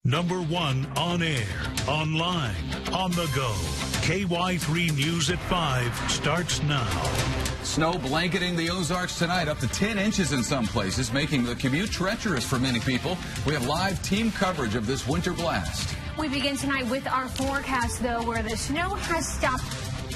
#1 on air, online, on the go. KY3 News at 5 starts now. Snow blanketing the Ozarks tonight, up to 10 inches in some places, making the commute treacherous for many people. We have live team coverage of this winter blast. We begin tonight with our forecast, though, where the snow has stopped,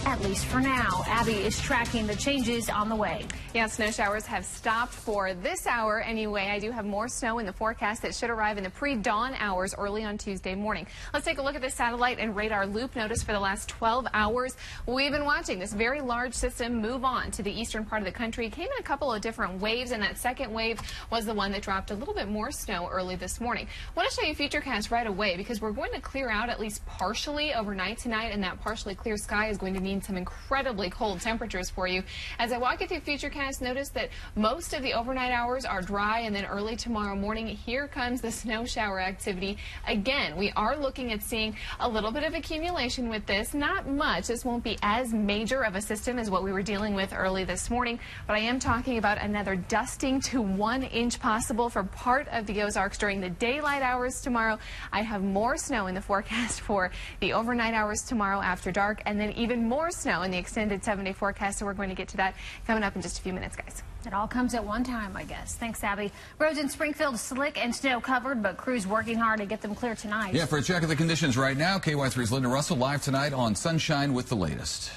at least for now. Abby is tracking the changes on the way. Yeah, snow showers have stopped for this hour anyway. I do have more snow in the forecast that should arrive in the pre-dawn hours early on Tuesday morning. Let's take a look at the satellite and radar loop notice for the last 12 hours. We've been watching this very large system move on to the eastern part of the country. It came in a couple of different waves, and that second wave was the one that dropped a little bit more snow early this morning. I want to show you Futurecast right away because we're going to clear out at least partially overnight tonight, and that partially clear sky is going to mean some incredibly cold temperatures for you. As I walk you through Futurecast, notice that most of the overnight hours are dry, and then early tomorrow morning, here comes the snow shower activity. Again, we are looking at seeing a little bit of accumulation with this. Not much. This won't be as major of a system as what we were dealing with early this morning, but I am talking about another dusting to 1 inch possible for part of the Ozarks during the daylight hours tomorrow. I have more snow in the forecast for the overnight hours tomorrow after dark, and then even more snow in the extended 7-day forecast, so we're going to get to that coming up in just a few minutes, guys. It all comes at one time, I guess. Thanks, Abby. Roads in Springfield slick and snow covered, but crews working hard to get them clear tonight. Yeah, for a check of the conditions right now, KY3's Linda Russell live tonight on Sunshine with the latest.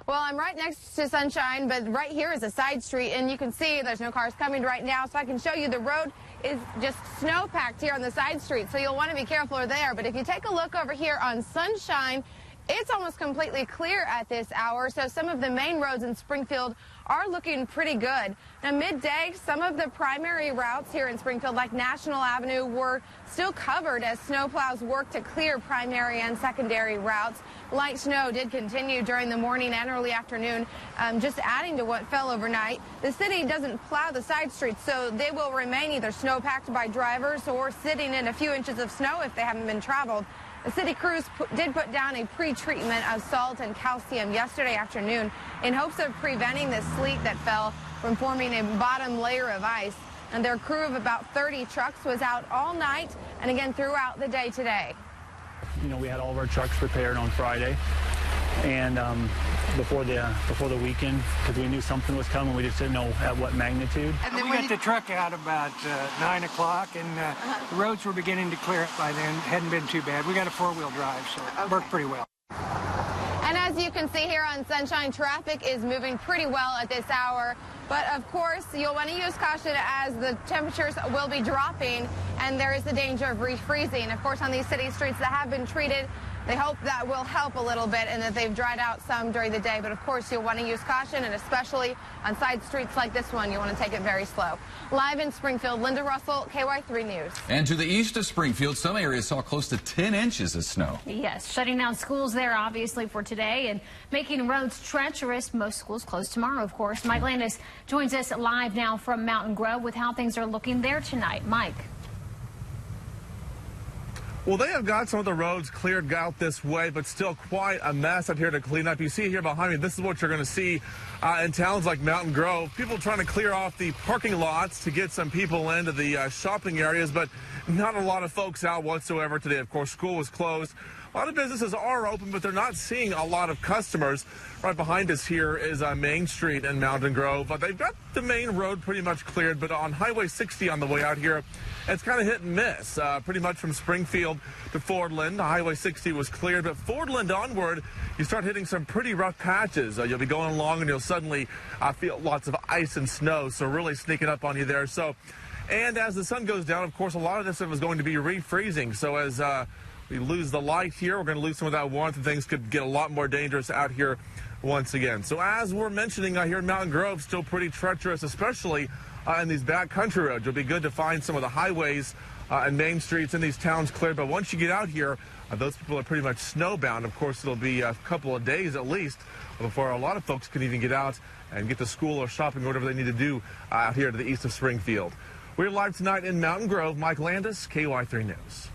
Well, I'm right next to Sunshine, but right here is a side street, and you can see there's no cars coming right now, so I can show you the road is just snow-packed here on the side street, so you'll want to be careful there. But if you take a look over here on Sunshine, it's almost completely clear at this hour, so some of the main roads in Springfield are looking pretty good. Now, midday, some of the primary routes here in Springfield, like National Avenue, were still covered as snowplows worked to clear primary and secondary routes. Light snow did continue during the morning and early afternoon, just adding to what fell overnight. The city doesn't plow the side streets, so they will remain either snow-packed by drivers or sitting in a few inches of snow if they haven't been traveled. The city crews did put down a pre-treatment of salt and calcium yesterday afternoon in hopes of preventing the sleet that fell from forming a bottom layer of ice. And their crew of about 30 trucks was out all night and again throughout the day today. You know, we had all of our trucks repaired on Friday, and before the weekend, because we knew something was coming, we just didn't know at what magnitude. And then we got the truck out about 9 o'clock, and the roads were beginning to clear up by then. Hadn't been too bad. We got a four-wheel drive, so it worked pretty well. And as you can see here on Sunshine, traffic is moving pretty well at this hour. But of course, you'll want to use caution as the temperatures will be dropping, and there is the danger of refreezing. Of course, on these city streets that have been treated, they hope that will help a little bit and that they've dried out some during the day. But of course, you'll want to use caution, and especially on side streets like this one, you want to take it very slow. Live in Springfield, Linda Russell, KY3 News. And to the east of Springfield, some areas saw close to 10 inches of snow. Yes, shutting down schools there, obviously, for today and making roads treacherous. Most schools closed tomorrow, of course. Mike Landis joins us live now from Mountain Grove with how things are looking there tonight. Mike. Well, they have got some of the roads cleared out this way, but still quite a mess out here to clean up. You see here behind me, this is what you're going to see in towns like Mountain Grove. People trying to clear off the parking lots to get some people into the shopping areas, but not a lot of folks out whatsoever today. Of course, school was closed. A lot of businesses are open, but they're not seeing a lot of customers. Right behind us here is Main Street in Mountain Grove. They've got the main road pretty much cleared, but on Highway 60 on the way out here, it's kind of hit and miss. Pretty much from Springfield to Fordland, Highway 60 was cleared, but Fordland onward, you start hitting some pretty rough patches. You'll be going along and you'll suddenly feel lots of ice and snow, so really sneaking up on you there. And as the sun goes down, of course, a lot of this stuff is going to be refreezing. So as we lose the light here, we're going to lose some of that warmth, and things could get a lot more dangerous out here once again. So as we're mentioning here in Mountain Grove, still pretty treacherous, especially in these back country roads. It'll be good to find some of the highways and main streets in these towns cleared. But once you get out here, those people are pretty much snowbound. Of course, it'll be a couple of days at least before a lot of folks can even get out and get to school or shopping or whatever they need to do out here to the east of Springfield. We're live tonight in Mountain Grove. Mike Landis, KY3 News.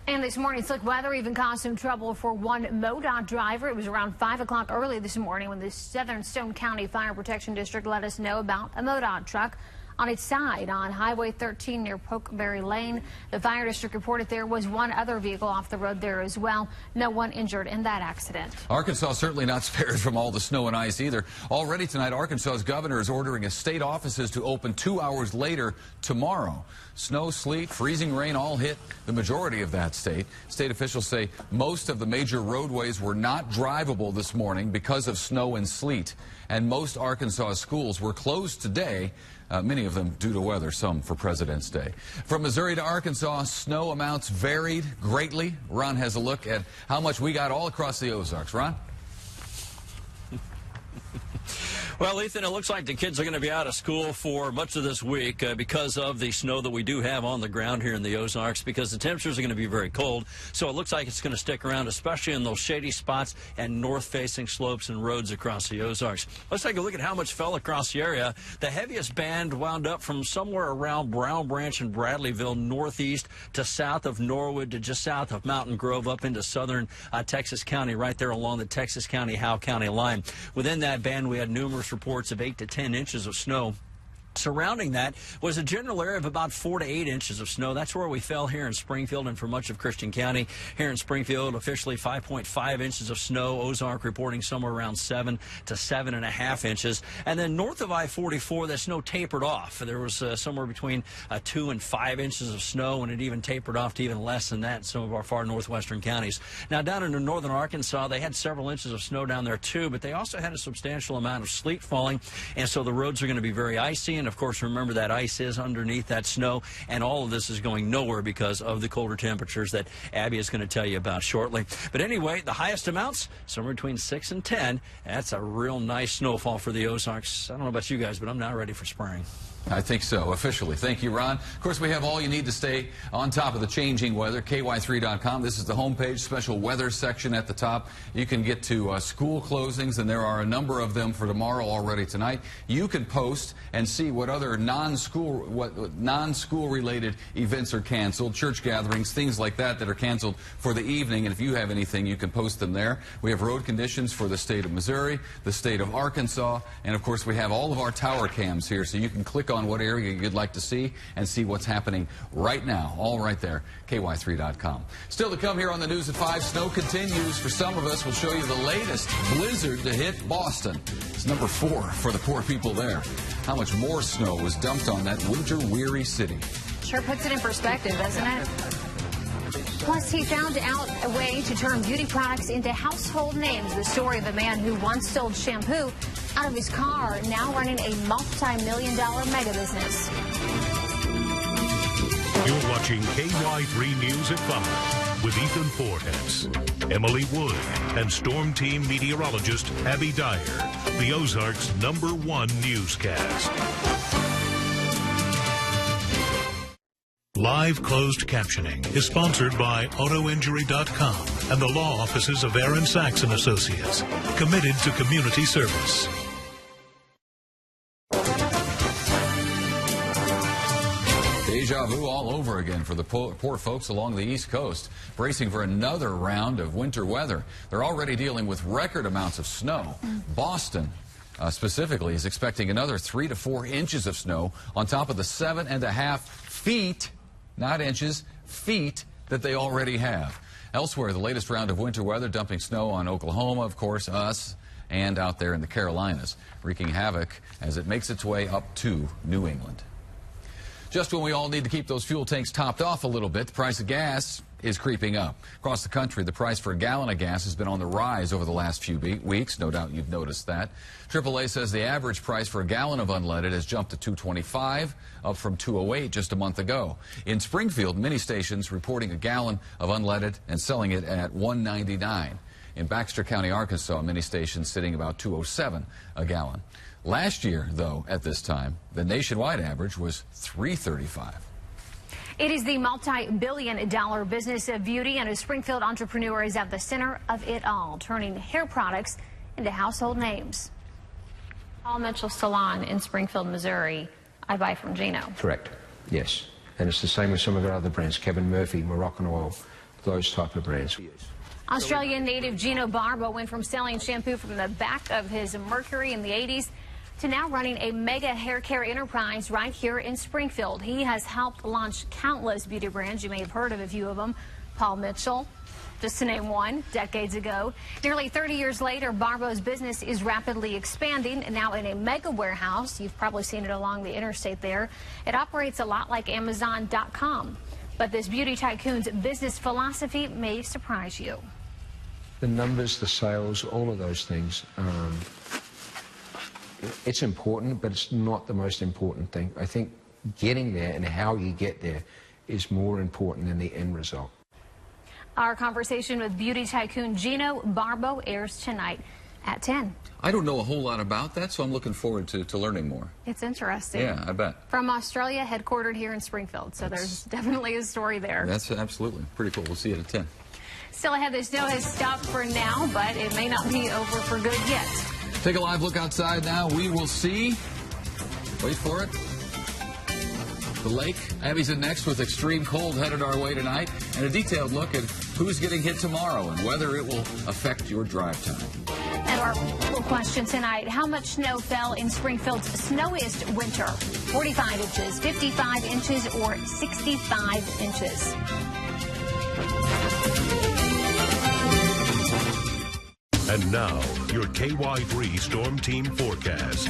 And this morning, slick weather even caused some trouble for one MoDOT driver. It was around 5 o'clock early this morning when the Southern Stone County Fire Protection District let us know about a MoDOT truck on its side on Highway 13 near Pokeberry Lane. The fire district reported there was one other vehicle off the road there as well. No one injured in that accident. Arkansas certainly not spared from all the snow and ice either. Already tonight, Arkansas's governor is ordering his state offices to open 2 hours later tomorrow. Snow, sleet, freezing rain all hit the majority of that state. State officials say most of the major roadways were not drivable this morning because of snow and sleet. And most Arkansas schools were closed today, many of them due to weather, some for President's Day. From Missouri to Arkansas, snow amounts varied greatly. Ron has a look at how much we got all across the Ozarks. Ron? Well, Ethan, it looks like the kids are going to be out of school for much of this week because of the snow that we do have on the ground here in the Ozarks, because the temperatures are going to be very cold. So it looks like it's going to stick around, especially in those shady spots and north-facing slopes and roads across the Ozarks. Let's take a look at how much fell across the area. The heaviest band wound up from somewhere around Brown Branch and Bradleyville, northeast to south of Norwood to just south of Mountain Grove up into southern Texas County, right there along the Texas County-Howe County line. Within that band, we had numerous reports of 8 to 10 inches of snow. Surrounding that was a general area of about 4 to 8 inches of snow. That's where we fell here in Springfield and for much of Christian County. Here in Springfield, officially 5.5 inches of snow. Ozark reporting somewhere around 7 to 7.5 inches. And then north of I-44, that snow tapered off. There was somewhere between 2 and 5 inches of snow, and it even tapered off to even less than that in some of our far northwestern counties. Now, down in northern Arkansas, they had several inches of snow down there, too, but they also had a substantial amount of sleet falling, and so the roads are going to be very icy. And, of course, remember that ice is underneath that snow, and all of this is going nowhere because of the colder temperatures that Abby is going to tell you about shortly. But anyway, the highest amounts, somewhere between 6 and 10. That's a real nice snowfall for the Ozarks. I don't know about you guys, but I'm not ready for spring. I think so, officially. Thank you, Ron. Of course, we have all you need to stay on top of the changing weather, KY3.com. This is the homepage, special weather section at the top. You can get to school closings, and there are a number of them for tomorrow already tonight. You can post and see what other non-school related events are canceled, church gatherings, things like that are canceled for the evening. And if you have anything, you can post them there. We have road conditions for the state of Missouri, the state of Arkansas, and of course we have all of our tower cams here, so you can click on what area you'd like to see and see what's happening right now, all right there, KY3.com. Still to come here on the News at 5, snow continues. For some of us, we'll show you the latest blizzard to hit Boston. It's number 4 for the poor people there. How much more snow was dumped on that winter-weary city? Sure puts it in perspective, doesn't it? Plus, he found out a way to turn beauty products into household names. The story of a man who once sold shampoo out of his car, now running a multi-million-dollar mega business. You're watching KY3 News at 5 with Ethan Fortes, Emily Wood, and Storm Team meteorologist Abby Dyer, the Ozarks' #1 newscast. Live closed captioning is sponsored by AutoInjury.com and the law offices of Aaron Sachs & Associates, committed to community service. Deja vu all over again for the poor folks along the East Coast, bracing for another round of winter weather. They're already dealing with record amounts of snow. Boston specifically is expecting another 3 to 4 inches of snow on top of the 7.5 feet, not inches, feet that they already have. Elsewhere, the latest round of winter weather dumping snow on Oklahoma, of course, us, and out there in the Carolinas, wreaking havoc as it makes its way up to New England. Just when we all need to keep those fuel tanks topped off a little bit, the price of gas is creeping up. Across the country, the price for a gallon of gas has been on the rise over the last few weeks. No doubt you've noticed that. AAA says the average price for a gallon of unleaded has jumped to $2.25, up from $2.08 just a month ago. In Springfield, many stations reporting a gallon of unleaded and selling it at $1.99. In Baxter County, Arkansas, many stations sitting about $2.07 a gallon. Last year, though, at this time, the nationwide average was $3.35. It is the multi-billion-dollar business of beauty, and a Springfield entrepreneur is at the center of it all, turning hair products into household names. Paul Mitchell Salon in Springfield, Missouri. I buy from Gino. Correct. Yes. And it's the same with some of our other brands, Kevin Murphy, Moroccan Oil, those type of brands. Australian native Gino Barba went from selling shampoo from the back of his Mercury in the 80s to now running a mega hair care enterprise right here in Springfield. He has helped launch countless beauty brands. You may have heard of a few of them. Paul Mitchell, just to name one, decades ago. Nearly 30 years later, Barbo's business is rapidly expanding, now in a mega warehouse. You've probably seen it along the interstate there. It operates a lot like Amazon.com. But this beauty tycoon's business philosophy may surprise you. The numbers, the sales, all of those things, it's important, but it's not the most important thing. I think getting there and how you get there is more important than the end result. Our conversation with beauty tycoon Gino Barbo airs tonight at 10. I don't know a whole lot about that, so I'm looking forward to learning more. It's interesting. Yeah, I bet. From Australia, headquartered here in Springfield, so there's definitely a story there. That's absolutely pretty cool. We'll see it at 10. Still ahead, the snow has stopped for now, but it may not be over for good yet. Take a live look outside now. We will see. Wait for it. The lake. Abby's in next with extreme cold headed our way tonight, and a detailed look at who's getting hit tomorrow and whether it will affect your drive time. And our little question tonight, how much snow fell in Springfield's snowiest winter? 45 inches, 55 inches, or 65 inches? And now, your KY3 Storm Team forecast.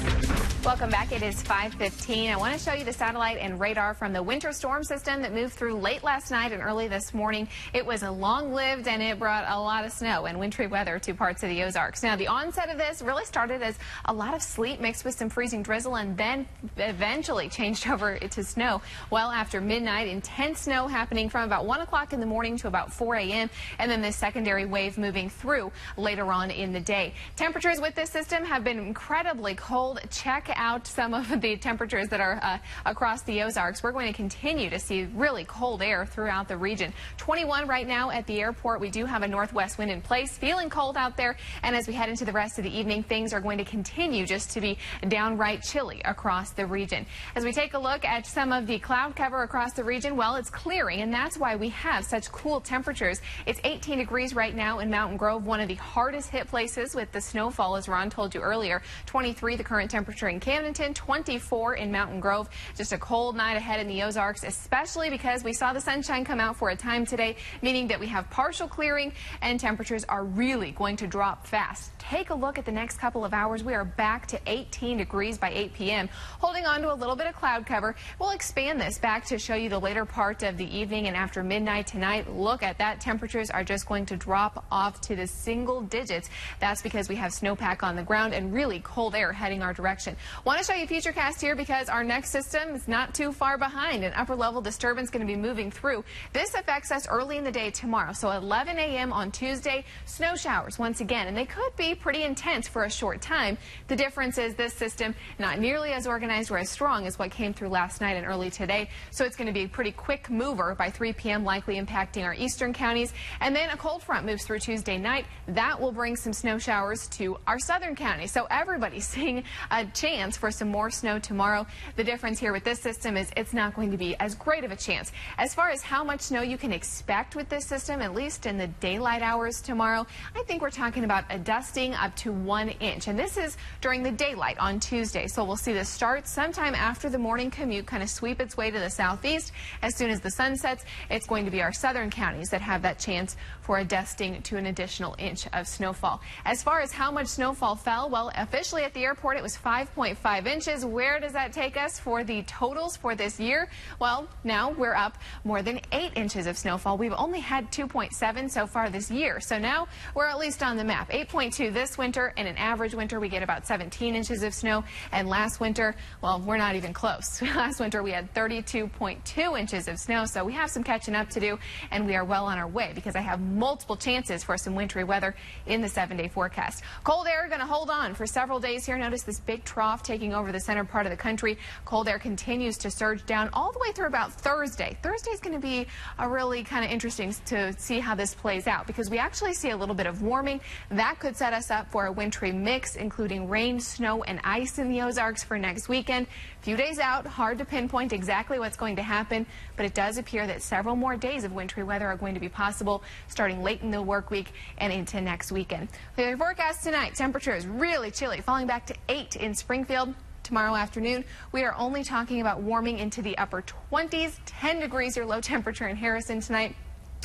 Welcome back. It is 5:15. I want to show you the satellite and radar from the winter storm system that moved through late last night and early this morning. It was long-lived, and it brought a lot of snow and wintry weather to parts of the Ozarks. Now, the onset of this really started as a lot of sleet mixed with some freezing drizzle, and then eventually changed over to snow. Well, after midnight, intense snow happening from about 1 o'clock in the morning to about 4 a.m., and then this secondary wave moving through later on in the day. Temperatures with this system have been incredibly cold. Check out some of the temperatures that are across the Ozarks. We're going to continue to see really cold air throughout the region. 21 right now at the airport. We do have a northwest wind in place. Feeling cold out there, and as we head into the rest of the evening, things are going to continue just to be downright chilly across the region. As we take a look at some of the cloud cover across the region, well, it's clearing, and that's why we have such cool temperatures. It's 18 degrees right now in Mountain Grove, one of the hardest hit places with the snowfall, as Ron told you earlier. 23 the current temperature in Camdenton, 24 in Mountain Grove. Just a cold night ahead in the Ozarks, especially because we saw the sunshine come out for a time today, meaning that we have partial clearing and temperatures are really going to drop fast. Take a look at the next couple of hours. We are back to 18 degrees by 8 p.m. Holding on to a little bit of cloud cover. We'll expand this back to show you the later part of the evening and after midnight tonight. Look at that. Temperatures are just going to drop off to the single digits. That's because we have snowpack on the ground and really cold air heading our direction. Want to show you Futurecast here because our next system is not too far behind. An upper level disturbance going to be moving through. This affects us early in the day tomorrow. So 11 a.m. on Tuesday, snow showers once again, and they could be pretty intense for a short time. The difference is this system not nearly as organized or as strong as what came through last night and early today. So it's going to be a pretty quick mover by 3 p.m. likely impacting our eastern counties. And then a cold front moves through Tuesday night. That will bring some snow showers to our southern counties. So everybody's seeing a chance for some more snow tomorrow. The difference here with this system is it's not going to be as great of a chance. As far as how much snow you can expect with this system, at least in the daylight hours tomorrow, I think we're talking about a dusting up to 1 inch. And this is during the daylight on Tuesday. So we'll see this start sometime after the morning commute kind of sweep its way to the southeast. As soon as the sun sets, it's going to be our southern counties that have that chance for a dusting to an additional inch of snowfall. As far as how much snowfall fell, well, officially at the airport it was 5.5 inches. Where does that take us for the totals for this year? Well, now we're up more than 8 inches of snowfall. We've only had 2.7 so far this year. So now we're at least on the map. 8.2 this winter. In an average winter, we get about 17 inches of snow. And last winter, well, we're not even close. Last winter, we had 32.2 inches of snow. So we have some catching up to do, and we are well on our way because I have multiple chances for some wintry weather in the 7-day forecast. Cold air going to hold on for several days here. Notice this big trough taking over the center part of the country. Cold air continues to surge down all the way through about Thursday. Thursday is going to be a really kind of interesting to see how this plays out because we actually see a little bit of warming. That could set us up for a wintry mix, including rain, snow, and ice in the Ozarks for next weekend. A few days out, hard to pinpoint exactly what's going to happen, but it does appear that several more days of wintry weather are going to be possible starting late in the work week and into next weekend. again. The forecast tonight, temperatures really chilly, falling back to 8 in Springfield. Tomorrow afternoon, we are only talking about warming into the upper 20s, 10 degrees your low temperature in Harrison tonight.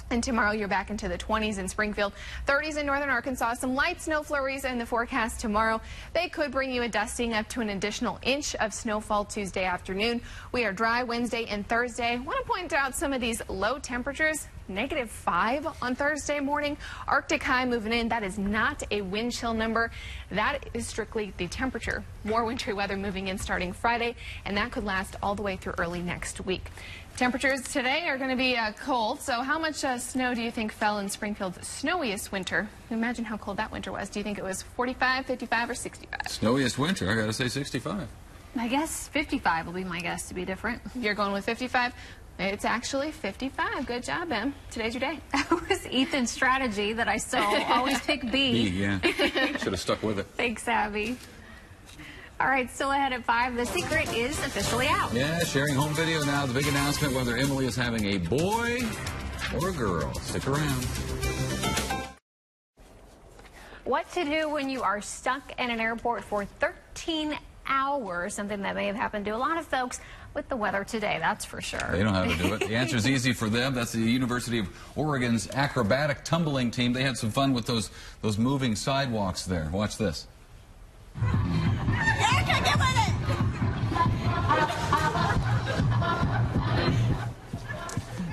And tomorrow you're back into the 20s in Springfield, 30s in northern Arkansas. Some light snow flurries in the forecast tomorrow. They could bring you a dusting up to an additional inch of snowfall Tuesday afternoon. We are dry Wednesday and Thursday. I want to point out some of these low temperatures. -5 on Thursday morning. Arctic high moving in. That is not a wind chill number. That is strictly the temperature. More wintry weather moving in starting Friday, and that could last all the way through early next week. Temperatures today are going to be cold. So how much snow do you think fell in Springfield's snowiest winter? Imagine how cold that winter was. Do you think it was 45, 55, or 65? Snowiest winter, I got to say 65. I guess 55 will be my guess to be different. You're going with 55? It's actually 55. Good job, Em. Today's your day. That was Ethan's strategy that I still always pick B. B, yeah. Should have stuck with it. Thanks, Abby. All right, still ahead at 5. The secret is officially out. Yeah, sharing home video now. The big announcement whether Emily is having a boy or a girl. Stick around. What to do when you are stuck in an airport for 13 hours, something that may have happened to a lot of folks with the weather today, that's for sure. They know how to do it. The answer is easy for them. That's the University of Oregon's acrobatic tumbling team. They had some fun with those moving sidewalks there. Watch this.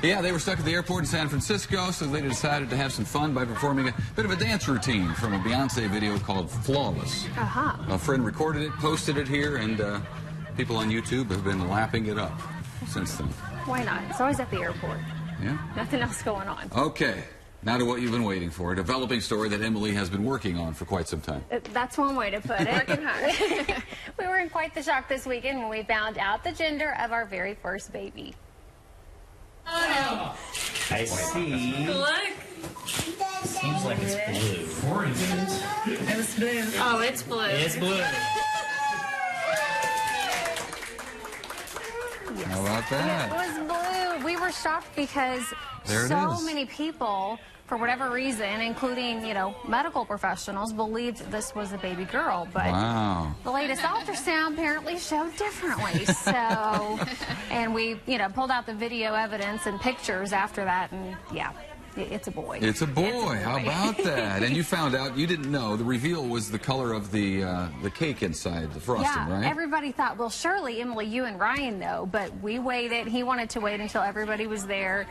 Yeah, they were stuck at the airport in San Francisco, so they decided to have some fun by performing a bit of a dance routine from a Beyonce video called Flawless. A friend recorded it, posted it here, and people on YouTube have been lapping it up since then. Why not? It's always at the airport. Yeah. Nothing else going on. Okay. Now to what you've been waiting for, a developing story that Emily has been working on for quite some time. That's one way to put it. Working hard. We were in quite the shock this weekend when we found out the gender of our very first baby. Oh, I see. Look. Seems like it's blue. Orange. It was blue. Oh, it's blue. It's blue. How about that? It was blue. We were shocked because so many people, for whatever reason, including, medical professionals, believed this was a baby girl. But the latest ultrasound apparently showed differently. So, and we, pulled out the video evidence and pictures after that, and yeah. It's a boy. It's a boy. How about that? And you found out, you didn't know, the reveal was the color of the cake inside, the frosting, right? Everybody thought, well, surely, Emily, you and Ryan know, but we waited. He wanted to wait until everybody was there.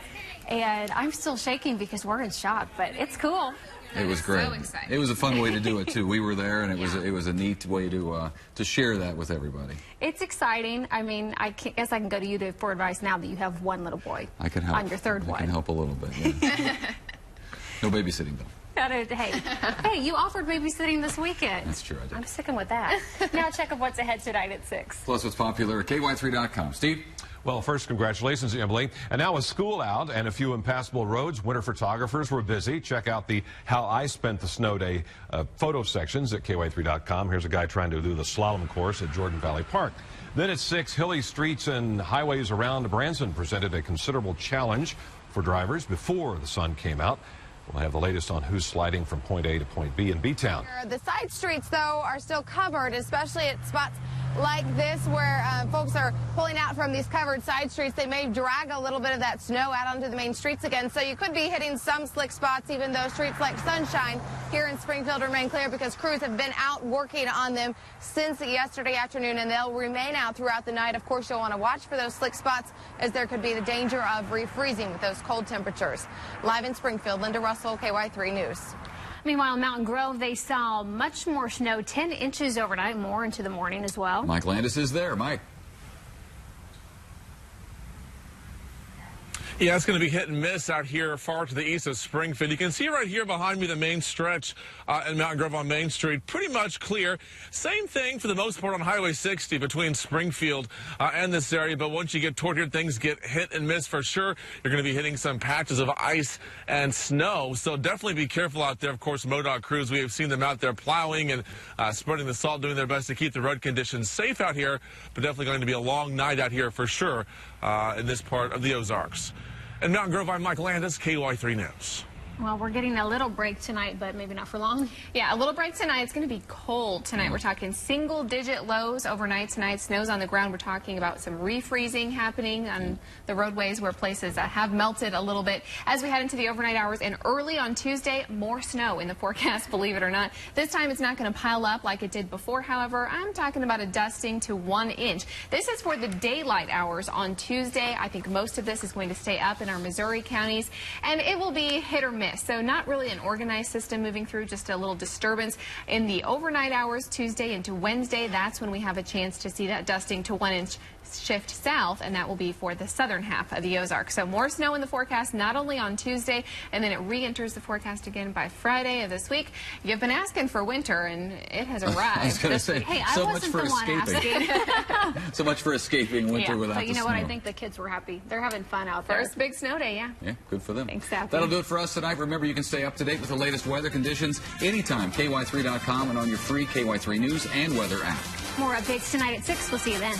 And I'm still shaking because we're in shock, but it's cool. It was great. So exciting. It was a fun way to do it too. We were there, and it was a neat way to share that with everybody. It's exciting. I mean, I guess I can go to you for advice now that you have one little boy. I can help. On your third one. I can help a little bit. Yeah. No babysitting though. Hey, you offered babysitting this weekend. That's true, I did. I'm sticking with that. Now check of what's ahead tonight at 6. Plus what's popular at KY3.com. Steve? Well, first, congratulations, Emily. And now with school out and a few impassable roads, winter photographers were busy. Check out the How I Spent the Snow Day photo sections at KY3.com. Here's a guy trying to do the slalom course at Jordan Valley Park. Then at 6, hilly streets and highways around Branson presented a considerable challenge for drivers before the sun came out. We'll have the latest on who's sliding from point A to point B in B-Town. The side streets, though, are still covered, especially at spots like this where folks are pulling out from these covered side streets. They may drag a little bit of that snow out onto the main streets again, so you could be hitting some slick spots, even though streets like Sunshine here in Springfield remain clear because crews have been out working on them since yesterday afternoon, and they'll remain out throughout the night. Of course, you'll want to watch for those slick spots as there could be the danger of refreezing with those cold temperatures. Live in Springfield, Linda Russell, KY3 News. Meanwhile, in Mountain Grove, they saw much more snow, 10 inches overnight, more into the morning as well. Mike Landis is there. Mike. Yeah, it's going to be hit and miss out here far to the east of Springfield. You can see right here behind me the main stretch in Mountain Grove on Main Street. Pretty much clear. Same thing for the most part on Highway 60 between Springfield and this area. But once you get toward here, things get hit and miss for sure. You're going to be hitting some patches of ice and snow. So definitely be careful out there. Of course, MoDOT crews, we have seen them out there plowing and spreading the salt, doing their best to keep the road conditions safe out here. But definitely going to be a long night out here for sure in this part of the Ozarks. In Mountain Grove, I'm Mike Landis, KY3 News. Well, we're getting a little break tonight, but maybe not for long. Yeah, a little break tonight. It's going to be cold tonight. We're talking single-digit lows overnight tonight. Snow's on the ground. We're talking about some refreezing happening on the roadways where places have melted a little bit. As we head into the overnight hours and early on Tuesday, more snow in the forecast, believe it or not. This time it's not going to pile up like it did before, however. I'm talking about a dusting to 1 inch. This is for the daylight hours on Tuesday. I think most of this is going to stay up in our Missouri counties, and it will be hit or miss. So not really an organized system moving through, just a little disturbance in the overnight hours Tuesday into Wednesday. That's when we have a chance to see that dusting to 1 inch shift south, and that will be for the southern half of the Ozarks. So more snow in the forecast, not only on Tuesday, and then it re-enters the forecast again by Friday of this week. You've been asking for winter, and it has arrived. I was going to say, hey, so I much wasn't for the one escaping. asking. So much for escaping winter without but you the know snow. what? I think the kids were happy. They're having fun out there. First big snow day, yeah. Yeah, good for them. Exactly. That'll do it for us tonight. Remember, you can stay up to date with the latest weather conditions anytime. KY3.com and on your free KY3 News and Weather app. More updates tonight at 6. We'll see you then.